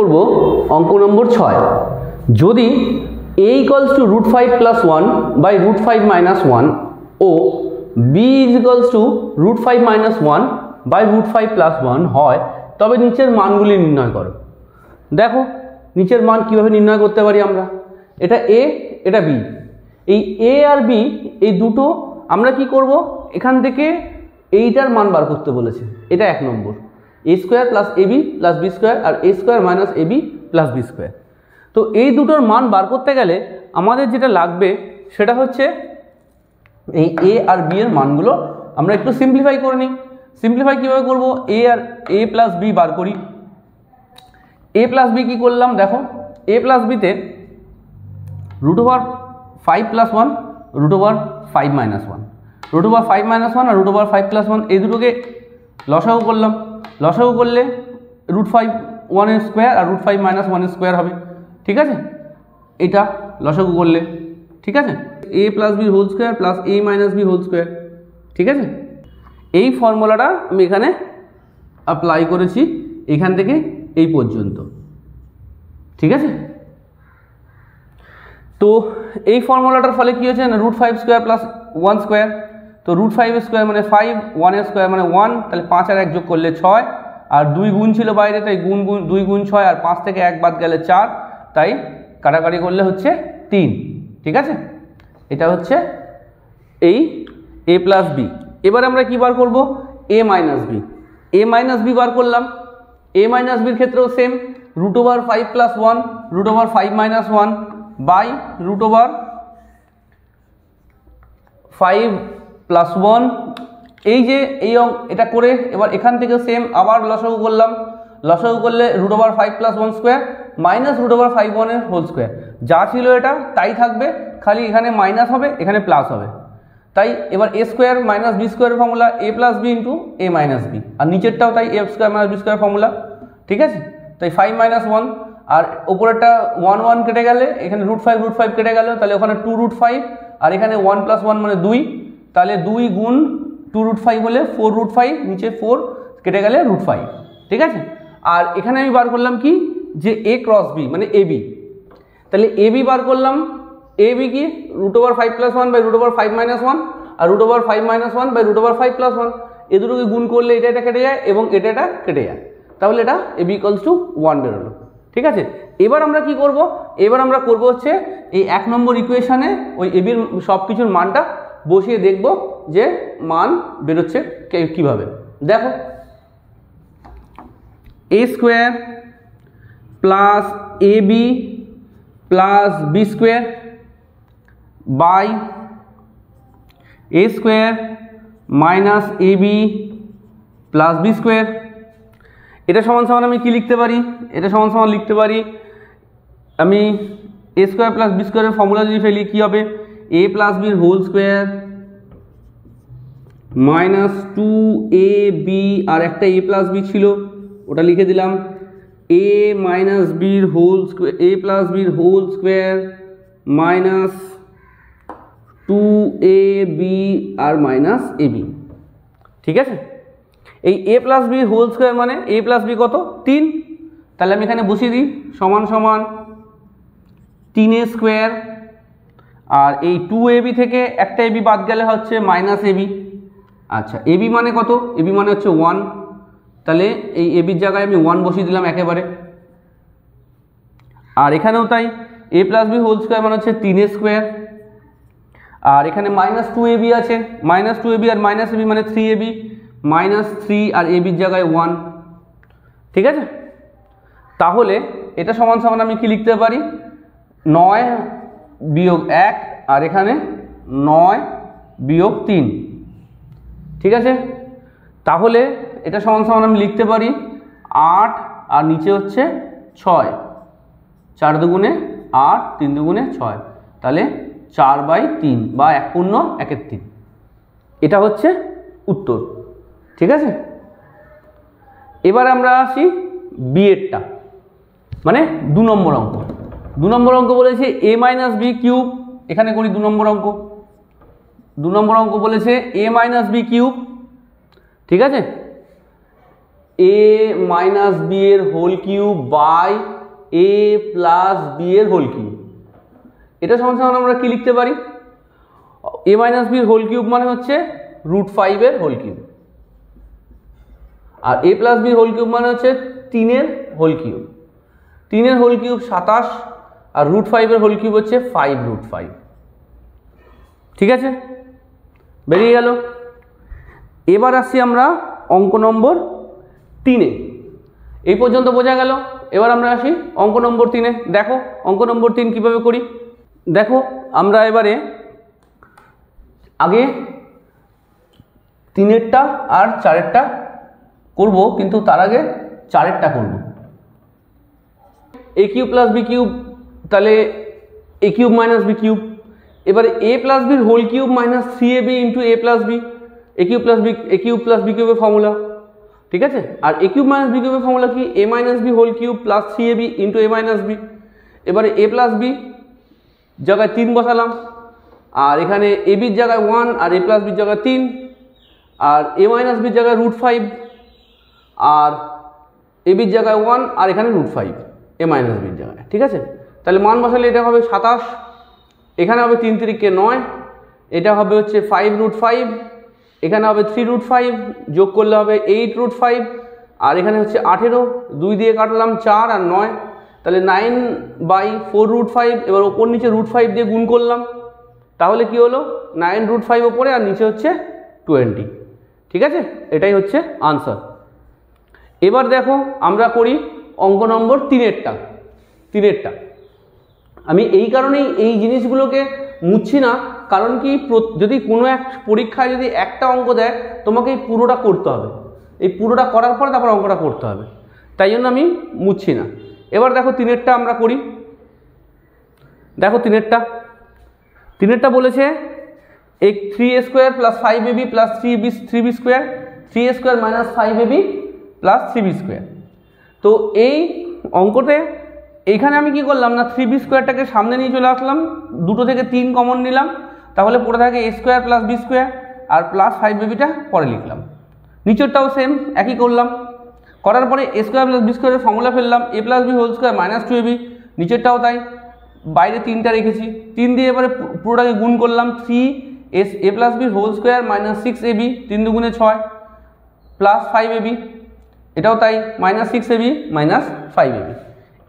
করব অঙ্ক নম্বর 6। যদি a equals to √5 plus 1 by √5 minus 1 O b is equals to √5 minus 1 by √5 plus 1 হয়, তবে নিচের মানগুলি নির্ণয় করো। দেখো নিচের মান কিভাবে নির্ণয় করতে পারি আমরা। এটা a, এটা b। এই a আর b এই দুটো আমরা কি করব, এখান থেকে এইটার মান বার করতে বলেছে। এটা 1 নম্বর, a square plus ab plus b square আর a square minus ab plus b square. তো এই দুটোর মান বার করতে গেলে আমাদের যেটা লাগবে সেটা হচ্ছে এই a আর b এর মানগুলো আমরা একটু সিম্পলিফাই করে নিই। সিম্পলিফাই কীভাবে করবো, a প্লাস b বার করি। a প্লাস b কী করলাম দেখো, a প্লাস bতে √5 প্লাস 1 √5 মাইনাস 1, √5 মাইনাস 1 আর √5 প্লাস 1 এই দুটোকে লসাগু করলাম। লসাগু করলে √5 1 স্কোয়ার আর √5 মাইনাস 1 স্কোয়ার হবে। ঠিক আছে, এটা লসাগু করলে ঠিক আছে, a plus B whole square plus a minus B whole square. ঠিক আছে, এই ফর্মুলাটা আমি এখানে অ্যাপ্লাই করেছি এখান থেকে এই পর্যন্ত। ঠিক আছে, তো এই ফর্মুলাটার ফলে কী হচ্ছে না, √5 স্কোয়ার প্লাস 1 স্কোয়ার। তো √5 স্কোয়ার মানে 5, 1 স্কোয়ার মানে 1, তাহলে 5 আর 1 যোগ করলে 6, আর 2 গুণ ছিল বাইরে, তাই 2 গুণ 6 আর 5 থেকে 1 বাদ গেলে 4, তাই কাটাকাটি করলে হচ্ছে 3। ঠিক আছে, এটা হচ্ছে এই a প্লাস বি। এবার আমরা কি বার করব, a minus B. a minus B বার করলাম। a মাইনাস বির ক্ষেত্রেও same, √5 plus 1 √5 minus 1 by √5 plus 1। এই যে এটা করে এবার এখান থেকে সেম আবার লসাগু করলাম। লসাগু করলে √5 প্লাস 1 স্কোয়ার মাইনাস √5 1 এর হোল স্কোয়ার। যা ছিল এটা তাই থাকবে, খালি এখানে মাইনাস হবে এখানে প্লাস হবে। তাই এবার a স্কোয়ার মাইনাস বি স্কোয়ারের formula a plus B into a minus B, আর নিচেরটাও তাই a square minus B square formula. ঠিক আছে, তাই 5 মাইনাস 1 আর ওপরেরটা 1 1 কেটে গেলে এখানে √5 কেটে গেল, তাহলে ওখানে 2√5 আর এখানে 1 প্লাস 1 মানে 2, তাহলে 2 গুণ 2√5 হলে 4√5, নিচে 4 কেটে গেলে √5। ঠিক আছে, আর এখানে আমি বার করলাম কি, যে a ক্রস b মানে ab, তাহলে ab বার করলাম। ab কি √5 প্লাস 1 বাই √5 মাইনাস 1 আর √5 মাইনাস 1 বাই √5 প্লাস 1, এ দুটোকে গুণ করলে এটা কেটে যায় এবং এটা কেটে যায়, তাহলে এটা ab ইকুয়ালস টু 1 বেরোলো। ঠিক আছে, এবার আমরা কি করব, এবার আমরা করব হচ্ছে এই 1 নম্বর ইকুয়েশানে ওই ab এর সব কিছুর মানটা বসিয়ে দেখব যে মান বেরোচ্ছে কীভাবে। দেখো a square plus ab plus B square by a square minus ab plus B square. এটা সমান সমান আমি কি লিখতে পারি, এটা সমান সমান লিখতে পারি আমি a স্কোয়ার প্লাস বি স্কোয়ারের ফর্মুলা যদি ফেলি কি হবে, a প্লাস বির হোল স্কোয়ার মাইনাস 2ab আর একটা a প্লাস বি ছিল ওটা লিখে দিলাম, a মাইনাস বির হোল স্কোয়ার, a প্লাস বির হোল স্কোয়ার মাইনাস 2ab আর মাইনাস ab। ঠিক আছে, এই a plus B whole square মানে a প্লাস বি কত 3, তাহলে আমি এখানে বসিয়ে দিই সমান সমান 3a স্কোয়ার, আর এই 2ab থেকে একটা ab বাদ গেলে হচ্ছে মাইনাস ab। আচ্ছা, ab মানে কত, ab মানে হচ্ছে 1, তাহলে এই এবির জায়গায় আমি 1 বসিয়ে দিলাম একেবারে। আর এখানেও তাই, a plus B whole square মানে হচ্ছে 3a স্কোয়ার, আর এখানে মাইনাস 2ab আছে, মাইনাস 2ab আর মাইনাস ab মানে 3ab, মাইনাস 3 আর এবির জায়গায় 1। ঠিক আছে, তাহলে এটা সমান সমান আমি কি লিখতে পারি, 9 বিয়োগ 1 আর এখানে 9 বিয়োগ 3। ঠিক আছে, তাহলে এটা সমান সমান আমি লিখতে পারি 8 আর নিচে হচ্ছে 6, 4 দুগুণে 8 3 দুগুণে 6, তাহলে 4/3 বা 1 পূর্ণ 1/3, এটা হচ্ছে উত্তর। ঠিক আছে, এবার আমরা আসি বি এরটা, মানে 2 নম্বর অঙ্ক। 2 নম্বর অঙ্ক বলেছে a মাইনাস বি কিউব, এখানে করি 2 নম্বর অঙ্ক। 2 নম্বর অঙ্ক বলেছে a মাইনাস বি কিউব। ঠিক আছে, এ মাইনাস বি এর whole cube by A plus B এর হোল কিউব। এটা সমান সমান আমরা কি লিখতে পারি, এ মাইনাস বির হোল কিউব মানে হচ্ছে √5 এর হোল কিউব, আর এ প্লাস বির হোল কিউব মানে হচ্ছে 3 এর হোল কিউব। 3 এর হোল কিউব 27 আর √5 এর হোল কিউব হচ্ছে 5√5। ঠিক আছে, বেরিয়ে গেল। এবার আসছি আমরা অঙ্ক নম্বর 3-এ। এই পর্যন্ত বোঝা গেল। এবার আমরা আসি অঙ্ক নম্বর 3-এ। দেখো অঙ্ক নম্বর 3 কিভাবে করি। দেখো আমরা এবারে আগে 3-এরটা আর 4-এরটা করব, কিন্তু তার আগে 4-এরটা করব। A cube plus B cube, তাহলে A cube minus B cube. এবারে এ প্লাস বির whole cube minus 3ab into A plus B, A cube plus B কিউবের ফর্মুলা। ঠিক আছে, আর এ কিউব মাইনাস বি কিউবের ফর্মুলা কি, A minus B whole cube plus 3ab into A minus B. এবারে A plus B জায়গায় 3 বসালাম, আর এখানে এ বির জায়গায় 1 আর এ প্লাস বির জায়গায় 3, আর এ মাইনাস বির জায়গায় √5 আর এ বির জায়গায় 1 আর এখানে √5 এ মাইনাস বির জায়গায়। ঠিক আছে, তাহলে মান বসালে এটা হবে 27, এখানে হবে 3 3 9, এটা হবে হচ্ছে 5√5, এখানে হবে 3√5, যোগ করলে হবে 8√5, আর এখানে হচ্ছে 18, 2 দিয়ে কাটলাম 4 আর 9, তাহলে 9/4√5। এবার ওপর নিচে √5 দিয়ে গুণ করলাম, তাহলে কি হলো 9√5 ওপরে আর নিচে হচ্ছে 20। ঠিক আছে, এটাই হচ্ছে আনসার। এবার দেখো আমরা করি অঙ্ক নম্বর 3-এরটা। আমি এই কারণেই এই জিনিসগুলোকে মুছছি না, কারণ কি যদি কোনো এক পরীক্ষায় যদি একটা অঙ্ক দেয় তোমাকে এই পুরোটা করতে হবে, এই পুরোটা করার পরে তারপর অঙ্কটা করতে হবে, তাই জন্য আমি মুছছি না। এবার দেখো 3-এরটা আমরা করি। দেখো 3-এরটা বলেছে 3a² plus 5ab plus 3b², 3a² minus 5ab plus 3b²। তো এই অঙ্কতে এইখানে আমি কি করলাম না, 3b² সামনে নিয়ে চলে আসলাম, দুটো থেকে 3 কমন নিলাম, তাহলে পড়ে থাকে a² প্লাস b² আর প্লাস 5ab পরে লিখলাম। নিচেরটাও সেম একই করলাম, করার পরে a² প্লাস b² এর ফর্মুলা ফেললাম, a plus B whole square minus 2ab। নিচেরটাও তাই, বাইরে 3টা রেখেছি, 3 দিয়ে এবারে পুরোটাকে গুণ করলাম, 3a plus B whole square minus 6ab, 3 দুগুণে 6 প্লাস 5ab, এটাও তাই, মাইনাস 6ab মাইনাস 5ab।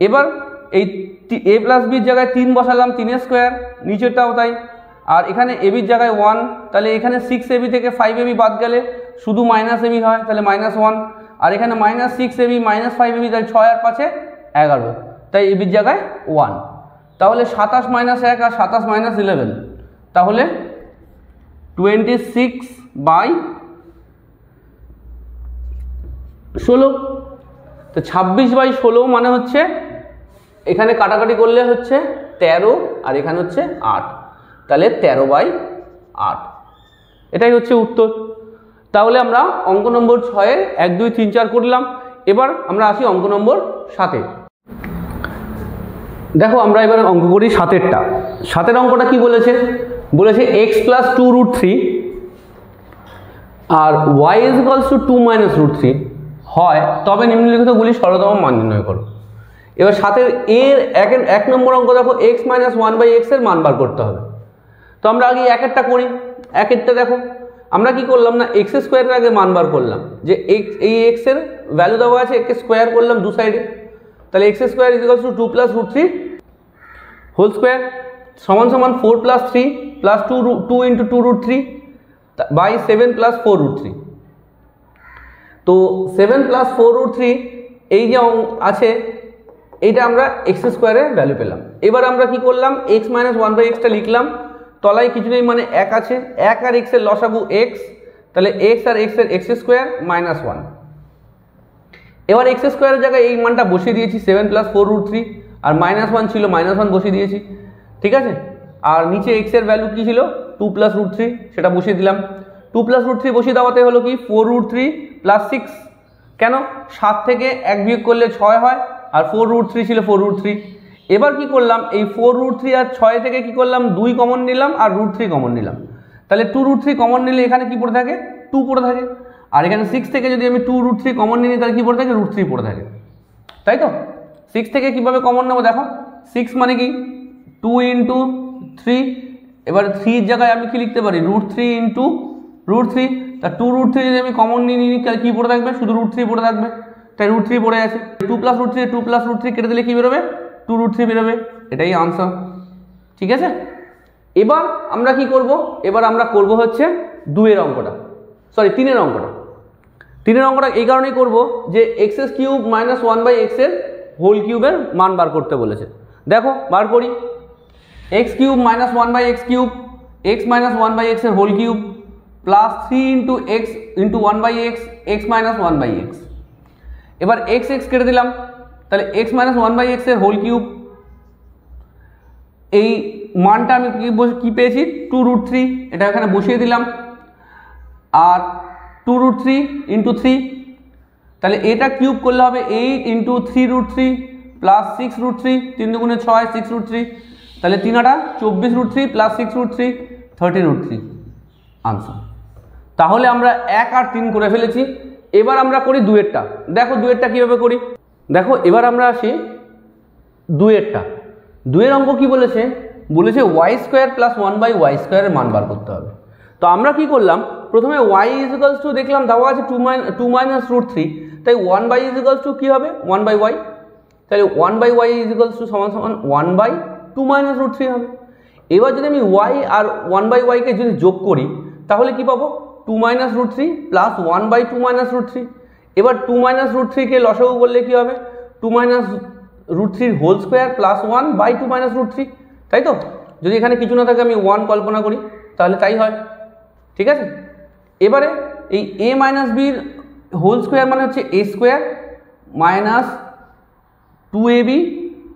এবার এই a প্লাস বির জায়গায় 3 বসালাম, 3a², নিচেরটাও তাই, আর এখানে a বির জায়গায় 1, তাহলে এখানে 6ab থেকে 5ab বাদ গেলে শুধু মাইনাস ab হয়, তাহলে -1, আর এখানে মাইনাস 6ab মাইনাস 5ab, তাহলে 6 আর 5 11, তাই a বির জায়গায় 1। তাহলে 27 মাইনাস 1 আর 27 মাইনাস 11, তাহলে 26/16। তো 26/16 মানে হচ্ছে এখানে কাটাকাটি করলে হচ্ছে 13 আর এখানে হচ্ছে 8, তাহলে 13/8, এটাই হচ্ছে উত্তর। তাহলে আমরা অঙ্ক নম্বর 6-এর 1 2 3 4 করলাম। এবার আমরা আসি অঙ্ক নম্বর 7-এ। দেখো আমরা এবার অঙ্ক করি 7-এরটা। 7-এর অঙ্কটা কি বলেছে, বলেছে x প্লাস 2√3 আর y is equals to 2 minus √3 হয়, তবে নিম্নলিখিতগুলি সরলতম মান নির্ণয় করো। এবার 7-এর এর 1 নম্বর অঙ্ক দেখো, x মাইনাস 1/x এর মান বার করতে হবে। তো আমরা আগে 1-এরটা করি। 1-এরটা দেখো আমরা কি করলাম না, x² এর আগে মান বার করলাম, যে এই x এর ভ্যালু দেওয়া আছে, একে স্কোয়ার করলাম দু সাইডে, তাহলে x² is equals to 2 plus √3 whole square সমান সমান 4 plus 3 plus 2 into 2√3 by 7 plus 4√3। তো 7 প্লাস 4√3 এই যে আছে, এইটা আমরা x² এর ভ্যালু পেলাম। এবার আমরা কি করলাম, x মাইনাস 1/xটা লিখলাম, তলায় কিছু নেই মানে 1 আছে, 1 আর x এর লসাগু x, তাহলে x আর x এর x² মাইনাস 1। এবার x² এর জায়গায় এই মানটা বসিয়ে দিয়েছি, 7 প্লাস 4√3, আর -1 ছিল, -1 বসিয়ে দিয়েছি। ঠিক আছে, আর নিচে x এর ভ্যালু কি ছিল, 2 প্লাস √3, সেটা বসিয়ে দিলাম। 2 প্লাস √3 বসিয়ে দেওয়াতে হলো কি 4√3 প্লাস 6, কেন 7 থেকে 1 বিয়োগ করলে 6 হয়, আর 4√3 ছিল 4√3। এবার কি করলাম, এই 4√3 আর 6 থেকে কি করলাম, 2 কমন নিলাম আর √3 কমন নিলাম, তাহলে 2√3 কমন নিলে এখানে কি পড়ে থাকে, 2 পড়ে থাকে। আর এখানে 6 থেকে যদি আমি 2√3 কমন নিই তাহলে কি পড়ে থাকে, √3 পড়ে থাকে, তাই তো। 6 থেকে কিভাবে কমন নেবো দেখো, 6 মানে কি 2 × 3, এবার 3 জায়গায় আমি কি লিখতে পারি, √3 × √3, তা 2√3 যদি আমি কমন নিই তাহলে কি পড়ে থাকবে, শুধু √3 পড়ে থাকবে, তাই √3 পড়ে আছে। 2 + √3 2 + √3 কেটে দিলে কি বেরোবে, 2√3 বেরোবে, এটাই আনসার, ঠিক আছে। এবার আমরা কি করব, এবার আমরা করব হচ্ছে 2 এর অঙ্কটা, সরি 3 এর অঙ্কটা। 3 এর অঙ্কটা এই কারণেই করব যে x³ - 1/x এর হোল কিউবের মান বার করতে বলেছে। দেখো বার করি, x³ - 1/x³, x - 1/x এর whole cube plus 3 × x × 1/x, x - 1/x। এবার x কেটে দিলাম, তাহলে x - 1/x এর হোল কিউব, এই মানটা আমি কি পেয়েছি, 2√3, এটা এখানে বসিয়ে দিলাম, আর 2√3 × 3, তাহলে এটা কিউব করলে হবে 8 × 3√3 প্লাস 6√3, 3 × 6 6√3, তাহলে 3 × 24√3 প্লাস 6√3 30√3 আনসার। তাহলে আমরা 1 আর 3 করে ফেলেছি। এবার আমরা করি 2 এরটা, দেখো 2 এরটা কীভাবে করি, দেখো এবার আমরা আসি 2 এরটা। 2 এর অঙ্ক কি বলেছে, বলেছে y² + 1/y² এর মান বার করতে হবে। তো আমরা কি করলাম, প্রথমে y = দেখলাম দেওয়া আছে 2 - √3, তাই 1/y = কি হবে, 1/y, তাহলে 1/y = 1/2 - √3 হবে। এবার যদি আমি y আর 1/y কে যদি যোগ করি তাহলে কি পাবো, 2 - √3 প্লাস 1/2 - √3। এবার 2 - √3 কে লসাগু করলে কি হবে, 2 - √3 হোল স্কোয়ার প্লাস 1/2 - √3, তাই তো। যদি এখানে কিছু না থাকে আমি 1 কল্পনা করি তাহলে তাই হয়, ঠিক আছে। এবারে এই a - b হোল স্কোয়ার মানে হচ্ছে a² - 2ab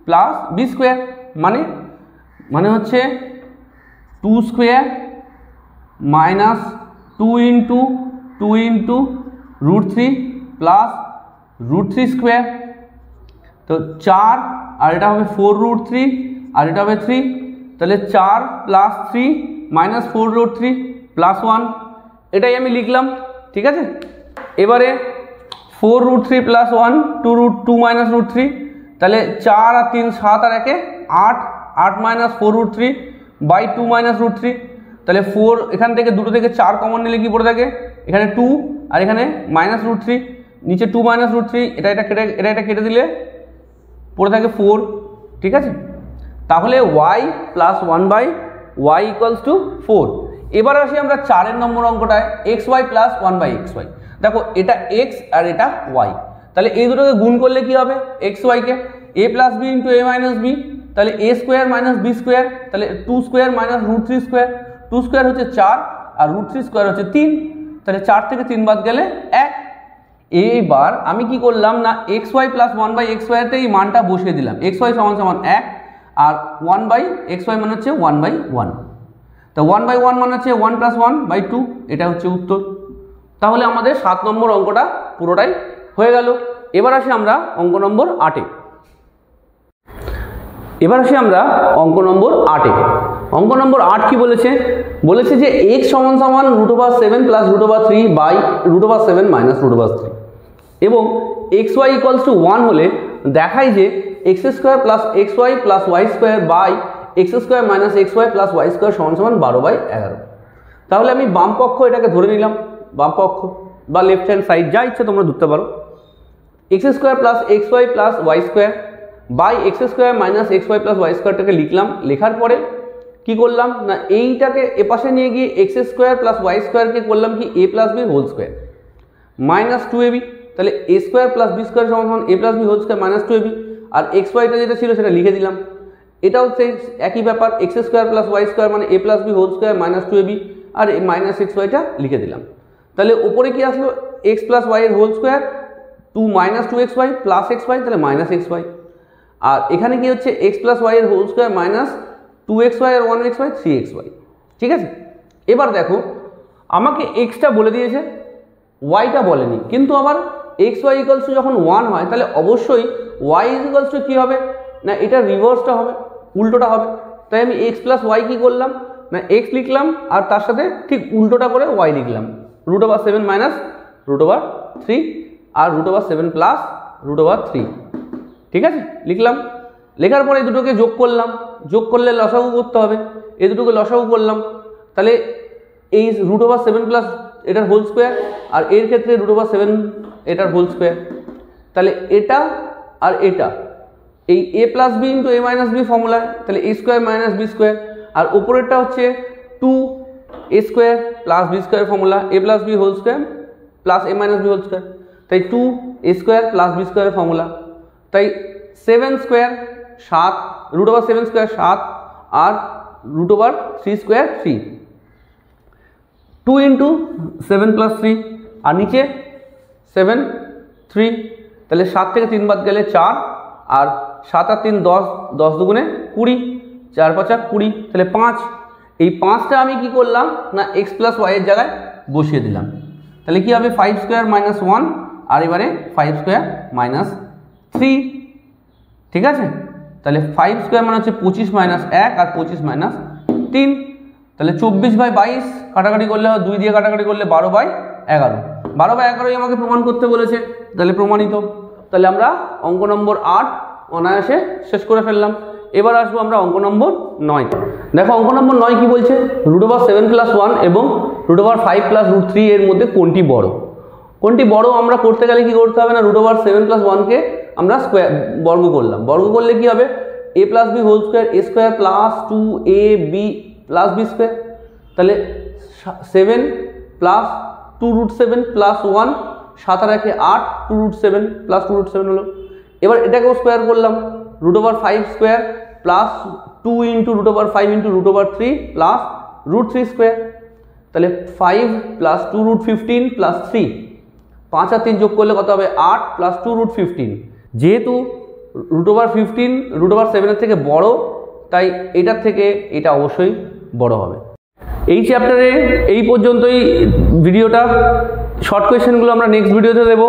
প্লাস b² মানে হচ্ছে 2² মাইনাস 2 × 2 × √3 প্লাস √3², তো 4, আর এটা হবে 4√3, আর এটা হবে 3, তাহলে 4 + 3 - 4√3 + 1, এটাই আমি লিখলাম, ঠিক আছে। এবারে 4√3 + 1 2 - √3, তাহলে 4 আর 3 7 আর 1 8, 8 - 4√3 / 2 - √3, তাহলে 4, এখান থেকে দুটো থেকে 4 কমন নিলে কি পড়ে থাকে, এখানে 2 আর এখানে -√3, নিচে 2 - √3, এটা কেটে দিলে পড়ে থাকে 4, ঠিক আছে। তাহলে y + 1/y = 4। এবার আসি আমরা 4 নম্বর অঙ্কটায়, xy + 1/xy। দেখো এটা x আর এটা y, তাহলে এই দুটোকে গুণ করলে কি হবে, xy K a + b × a - b, তাহলে a² - b², তাহলে 2² - √3², 2² হচ্ছে 4 আর √3² হচ্ছে 3, তাহলে 4 থেকে 3 বাদ গেলে 1। এইবার আমি কি করলাম না, xy + 1/xy তে এই মানটা বসিয়ে দিলাম, xy = 1 আর 1/xy মানে হচ্ছে 1/1, তো 1/1 মানে হচ্ছে 1 + 1/2, এটা হচ্ছে উত্তর। তাহলে আমাদের 7 নম্বর অঙ্কটা পুরোটাই হয়ে গেল। এবার আসি আমরা অঙ্ক নম্বর 8-এ। অঙ্ক নম্বর 8 কি বলেছে, বলেছে যে x = √7 + √3/√7 - √3, এবং xy = 1 হলে দেখায় যে x² + xy + y² x² - xy + y² = 12/11। তাহলে আমি বাম পক্ষ এটাকে ধরে নিলাম, বাম পক্ষ বা লেফট হ্যান্ড সাইড যা ইচ্ছে তোমরা ধরতে পারো, x² + xy + y² x² - xy + y² টাকে লিখলাম। লেখার পরে কি করলাম না, এইটাকে এপাশে নিয়ে গিয়ে x² + y² কে করলাম কি a + b whole square -2ab, তাহলে a² + b² = a + b whole square -2ab, আর xyটা যেটা ছিল সেটা লিখে দিলাম। এটাও সেই একই ব্যাপার, x² + y² মানে a + b whole square -2ab, আর -xyটা লিখে দিলাম। তাহলে উপরে কি আসলো, x + y এর whole square 2 - 2xy plus xy, তাহলে -xy, আর এখানে কি হচ্ছে x + y এর হোল স্কোয়ার -2xy আর 1xy 3xy, ঠিক আছে। এবার দেখো আমাকে xটা বলে দিয়েছে, yটা বলেনি, কিন্তু আবার xy = যখন 1 হয় তাহলে অবশ্যই y = কি হবে না, এটা রিভার্সটা হবে, উল্টোটা হবে। তাই আমি x + y কি করলাম না, x লিখলাম আর তার সাথে ঠিক উল্টোটা করে y লিখলাম, √7 - √3 আর √7 প্লাস √3। ঠিক আছে, লিখলাম। লেখার পরে এই দুটোকে যোগ করলাম, যোগ করলে লসাগু করতে হবে, এই দুটোকে লসাগু করলাম। তাহলে এই √7 প্লাস এটার হোল স্কোয়ার, আর এর ক্ষেত্রে √7 এটার হোল স্কোয়ার। তাহলে এটা আর এটা এই a plus B into a minus B formula, তাহলে a square minus B square, আর উপরেরটা হচ্ছে 2a square plus B square formula, a plus B whole square plus a minus B whole square, তাই 2a square plus B square formula. তাই 7 square 7, √7 square 7 আর √3 square 3, 2 into 7 plus 3, আর নিচে 7 3, তাহলে 7 থেকে 3 বাদ গেলে 4, আর 7 আর 3 10, 10 দুগুণে 20, 4 5 20, তাহলে 5। এই 5টা আমি কি করলাম না x প্লাস ওয়াই এর জায়গায় বসিয়ে দিলাম। তাহলে কি হবে 5 স্কোয়ার মাইনাস 1, আর এবারে 5 স্কোয়ার মাইনাস 3। ঠিক আছে, তাহলে 5 স্কোয়ার মানে হচ্ছে 25 মাইনাস 1 আর 25 মাইনাস 3, তাহলে 24/22 কাটাকাটি করলে 2 দিয়ে কাটাকাটি করলে 12/11, 12/11ই আমাকে প্রমাণ করতে বলেছে, তাহলে প্রমাণিত। তাহলে আমরা অঙ্ক নম্বর 8 অনায়াসে শেষ করে ফেললাম। এবার আসবো আমরা অঙ্ক নম্বর 9। দেখো অঙ্ক নম্বর 9 কি বলছে, √7 প্লাস 1 এবং √5 প্লাস √3 এর মধ্যে কোনটি বড়? কোনটি বড় আমরা করতে গেলে কি করতে হবে না, √7 প্লাস 1কে আমরা স্কোয়ার বর্গ করলাম, বর্গ করলে কি হবে a plus B whole square, a square plus 2ab plus B square, তাহলে 7 প্লাস 2√7 প্লাস 1, 7 আর 1 8, 2√7 প্লাস 2√7 হলো। এবার এটাকেও স্কোয়ার করলাম, √5 square plus 2 into √5 into √3 plus √3 square, তাহলে 5 প্লাস 2√15 প্লাস 3, 5 আর 3 যোগ করলে কত হবে 8 প্লাস 2√15। যেহেতু √15 √7 এর থেকে বড়, তাই এটার থেকে এটা অবশ্যই বড় হবে। এই চ্যাপ্টারে এই পর্যন্তই ভিডিওটা, শর্ট কোয়েশ্চেনগুলো আমরা নেক্সট ভিডিওতে দেবো।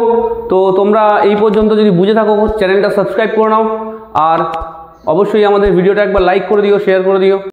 তো তোমরা এই পর্যন্ত যদি বুঝে থাকো চ্যানেলটা সাবস্ক্রাইব করে নাও, আর অবশ্যই আমাদের ভিডিওটা একবার লাইক করে দিও, শেয়ার করে দিও।